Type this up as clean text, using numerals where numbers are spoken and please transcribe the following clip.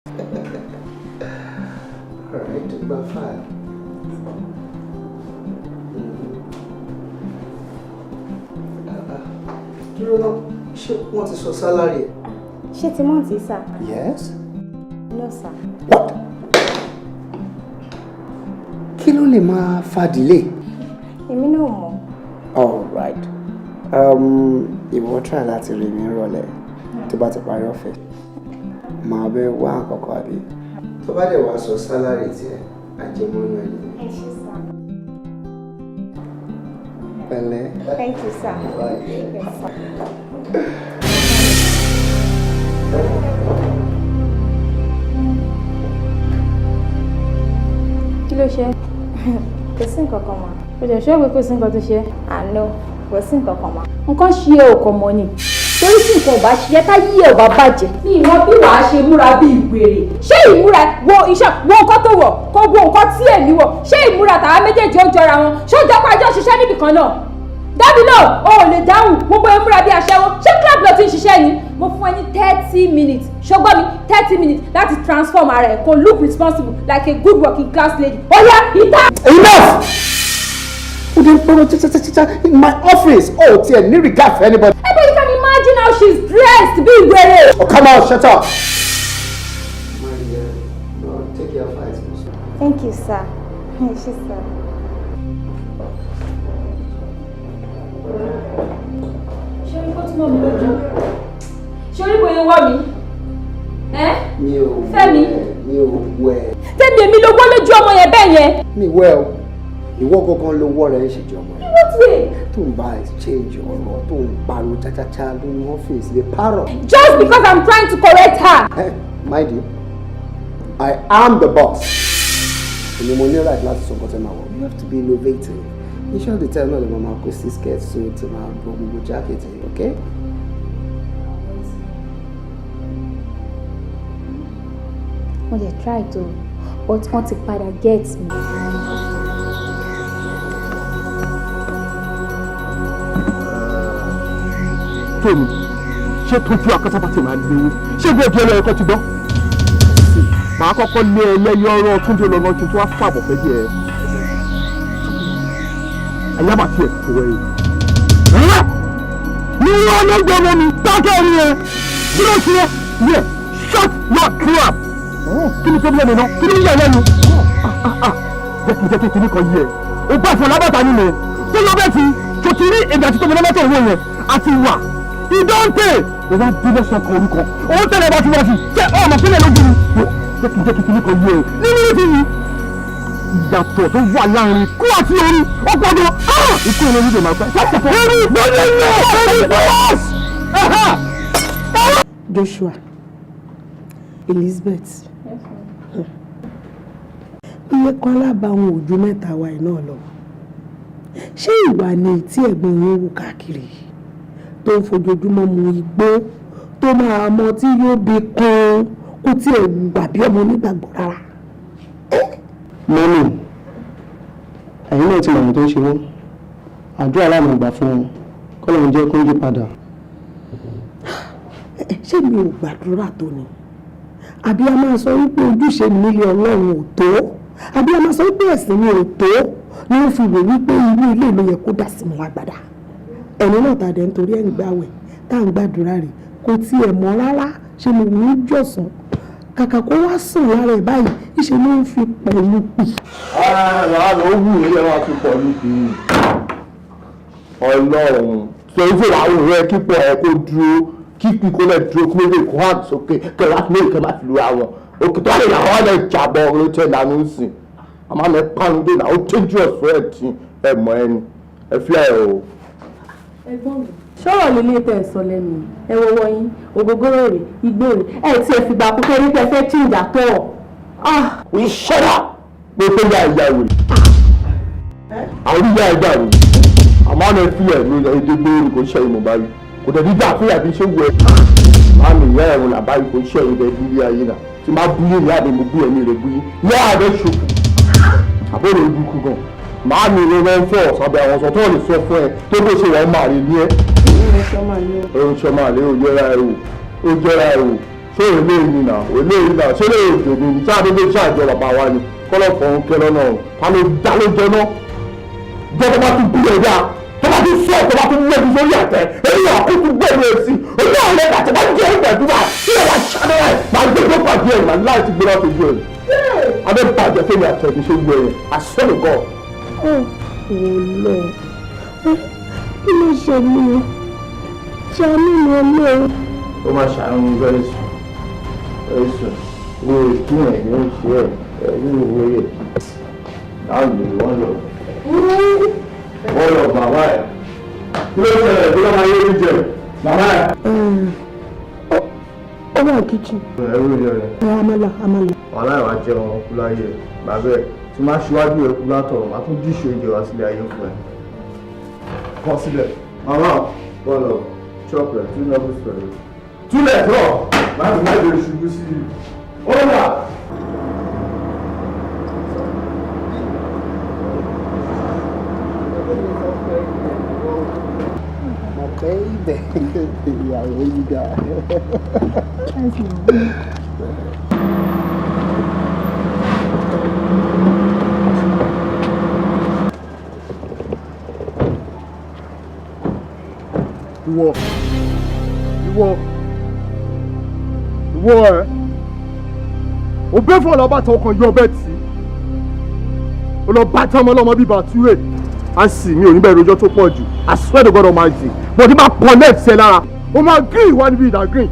Alright, about 5. Dúró náà, ṣé wọ́n ti sọ sálárì ẹ̀? Ṣé ti mọ̀ tí, sir? Yes. No, sir. What? Kí ló lè máa fa delay? Èmi náà mọ̀. All right. Ìwọ try láti rí mi rọ̀lẹ́ tó bá ti parí ọ̀fẹ́. Màá bẹ wá àkọ́kọ́ àbí. Tó bá dẹ̀ wá sọ sálárì tiẹ̀, àjẹmọ́nú ẹ̀ ni. Ẹ ṣé, sir. Pẹ̀lẹ́. Thank you, sir. Bye. Yes, sir. Kí ló ṣe? Kò sí nǹkan kan mọ́. O jẹ́ ṣé ìwé kò sí nǹkan tó ṣe? Àná kò sí nǹkan kan mọ́. Nǹkan ṣe é ọkọ̀ mọ́ ni. Torí tí nǹkan ò bá ṣiṣẹ́ ká yí ẹ̀ ò bá bàjẹ́. Ní ìwọ̀n bí wàá ṣe múra bí ìwèrè. Ṣé ìmúra wo iṣẹ́ wo nǹkan tó wọ̀ kó wo nǹkan tí èmi wọ̀? Ṣé ìmúra tàwa méjèèjì ó jọra wọn? Ṣé ó jọ pé àjọ ṣiṣẹ́ níbì kan náà? Dábì náà o ò lè dáhùn gbogbo ìmúra bí aṣẹ́wó. Ṣé club ló ti ń ṣiṣẹ́ ni? Mo fún ẹ ní 30 minutes. Ṣọgbọ́n mi 30 minutes láti transform ara ẹ̀ kó look responsible like a good working class lady. Ó yá ìta. Enough! Who didn't follow in my office? Oh, dear, no regard for anybody. Hey, but you can imagine how she's dressed, being weird. Oh, come on, shut up. My dear, no, take your fight. Thank you, sir. Yes, sir. Ṣé orí kó túnmọ̀ mi lójú? Ṣé orí bóyá wọ́ mi? Mi ò Fẹ́mi. Mi ò wẹ̀. Tẹ́mi èmi ló wọ́ lójú ọmọ yẹn bẹ́ẹ̀ yẹn. Mi wẹ̀ o. Ìwọ gangan ló wọ́ rẹ̀ ń ṣèjọba. What way? Tó ń bá exchange ọ̀rọ̀ tó ń pariwo cháchá lórí ọ́fíìsì lè parọ́. Just because I'm trying to correct her. Hey, mind you, I am the boss. Èmi mo ní right láti sọ nǹkan tẹ́ máa wọ̀. You have to be innovative. Iṣẹ́ òde tẹ́ náà lè máa kó sí skirt suit tí máa bọ́ gbogbo jacket yìí, okay? Wọ́n lè try to, but wọ́n ti padà get me. Fẹ́mi, ṣé tójú akátàbàtì máa gbé yín? Ṣé bí ẹbí ẹlẹ́yẹ kan ti gbọ́? Màá kọ́kọ́ lé ẹlẹ́yẹ ọ̀rọ̀ Túndé lọ́nà kí n tó wá fàbọ̀ fẹ́ bí ẹ. Àyàbàtì ẹ̀ kò wẹ̀ yìí. Ní wọ́n ló gbé ọmọ mi dákẹ́ ẹni ẹ. Kí ló ṣe é? Yẹ shut your trap. Kí ni problem náà? Kí ni yẹ lẹ́nu? Jẹ́ kí kìíní kan yẹ. O bá ìfọ̀ lábàtà nínú ẹ̀. Tó lọ bẹ́ẹ̀ fi tòtí rí èdè àti tòmìnira mẹ́tò ìwé yẹn àti wà. Ìdọ́ǹtè! Ìwà bílẹ̀ sọ̀kan orúkọ. Owó tẹ̀lé bá ti wá sí. Ṣé ọmọ pínlẹ̀ lójú ni? Jẹ́ kí kìíní kan yẹ ẹ̀. Nínú ìdí yìí, ìyàtọ̀ tó wà láàrin kú àti orí ọgbọ́dọ̀. Ikú ìlú orí ìdè máa pẹ́. Orí ìgbọ́dọ̀ yẹ orí ìgbọ́dọ̀. Joshua, Elizabeth, iye kan lábàáwọn òjò mẹ́ta wa iná lọ. Ṣé ìwà ni tí ẹ̀gbọ́n yín wù káàkiri tó ń fojoojúmọ́ mu igbó tó máa mọ tí yóò bí kan kó tí ẹ̀ wù àbí ọmọ onígbàgbọ́ rárá? Mọ́mí, ẹ̀yin náà ti mọ̀mọ́ tó ń ṣe wọ́n. Àdúrà láàmú ìgbà fún wọn. Kọ́lọ́run jẹ́ kó ń yí padà. Ṣé mi ò gbàdúrà tó ni? Àbí a máa sọ wípé ojúṣe mi nílé Ọlọ́run ò tó? Àbí a máa sọ wípé ẹ̀sìn mi ò tó? Ní ó fi wò wípé irú ilé ló yẹ kó dà sí mi lágbàdá. Ẹni náà tàdé nítorí ẹ̀ ń gbàwẹ̀ tá à ń gbàdúrà rẹ̀ kò tiẹ̀ mọ́ rárá ṣe mo wù ú jọ̀sán. Kàkà kó wá sùn lára ẹ̀ báyìí ìṣe ló ń fi pẹ̀lú pì. Ààrẹ ó wù mí lè máa fi pọ̀ níbi Ọlọ́run. Sọ ìfẹ́ àwọn ọ̀rẹ́ kíkọ́ ẹ̀ kó dúró kíkì kó lẹ̀ dúró kó lè kó hàn sókè kẹlẹ́ láti lóye kẹ́ máa fi lu àwọn. Òkè tó àlejò àwọn ọ̀rẹ́ ìjàbọ̀ ló tẹ̀ lánàá ń sìn. Àmọ́ àmì pàánù dé náà ó tẹ́jú ẹ̀fọ́ ẹ̀ tí ẹ̀ mọ́ ẹni. Ẹ fi ẹ̀ o. Ẹ̀gbọ́n mi. Ṣọ́rọ̀ lílé tẹ̀ sọ lẹ́nu ẹ wọ́wọ́ yín ògógóró rẹ̀ igbó rẹ̀ ẹ̀ tí ẹ fìgbà kúkẹ́ rí pé ẹ fẹ́ change àtọ̀. We shut up! Pé pé yá ìyá rẹ̀. Àwọn ìyá ẹ̀dá rẹ̀. Àmọ́ àná fi ẹ̀ ló lọ èdè gbóòrò kò ṣe ìmọ̀ báyìí. Kò tẹ̀ dídá fún ìyàbí ṣé wọ ẹ̀. Máa mi ìyá ẹ̀rùn làbáyé kò ṣe ìdẹ̀ ilé ayé náà. Tí máa bú yín ìyá àdé mo bú ẹ̀mí rẹ̀ bú yín. Ìyá àdé ṣòfò. Àbúrò ìdúkú gan. Máa mi ìrìn rẹ̀ ń fọ̀ sábẹ́ àwọn sọ tó lè sọ fún ẹ tó bó ṣe wọ́n máa rí ní ẹ́. Orin ṣọ máa lé o jẹ́ra ẹ̀ o. Ó jẹ́ra ẹ̀ o. ṣé eléyìí náà ṣé eléyìí òjò ni ṣáà dédé ṣáàjọ bàbá wa ni kọ́lọ̀ fọ̀hún kẹ́ lọ́nà ta ló dá ló jẹ náà jẹ́ tó bá tún bí ẹ̀yà tó bá tún sọ tó bá tún mú ẹbí sórí àtẹ èyí àkókò gbẹ̀rù èsì ojú àwọn ẹ̀ka tó bá jẹ́ ìgbẹ̀dúrà tí ẹ̀ bá ṣáná ẹ̀ máa gbé tó pàdé ẹ̀ máa láì ti gbéra tó gbé ẹ̀ abẹ́ bàjẹ́ fẹ́mi àtẹ̀bí ṣe gbé ẹ̀ àṣọ́nù gan. Olè kí ló ṣe mí o ṣàánú mi Ọlọ́run. ó máa ṣàánú very soon wo ìpín ẹ̀ ní oṣù ẹ̀ nínú owó yẹ láwọn ìlú wọn lọ bàbá ẹ̀ kí ló ṣẹlẹ̀ kí ló máa yé oúnjẹ bàbá ẹ̀. ó wà kíchìn. ẹrú ilé rẹ. amala. wàhálà ìwà jẹun ọkùnrin láyé bàbá ẹ̀ tí máa ṣíwájú ẹ̀ kú látọ̀ máa tún díṣe oúnjẹ wá sílé ayé fún ẹ. kọ sílẹ̀ màmá bọ́ọ̀lù chocolate two nobles pẹ̀lú. túlẹ̀ tọ̀ láti má lè ṣubú sí i. ó wà. Baby, ìyàwó yìí dá. ìwọ ẹ òbẹ́ fún ọlọ́bàtà ọkàn yọ ọbẹ̀ tí ọlọ́bàtà ọmọlọ́mọ bíbá túwèé a sì mi ò ní bẹ̀rẹ̀ rojọ́ tó pọ̀ jù I swear to God Almighty bọ̀dí máa pọ̀ lẹ́ẹ̀tì ẹ lára o máa green wá níbi ìdá green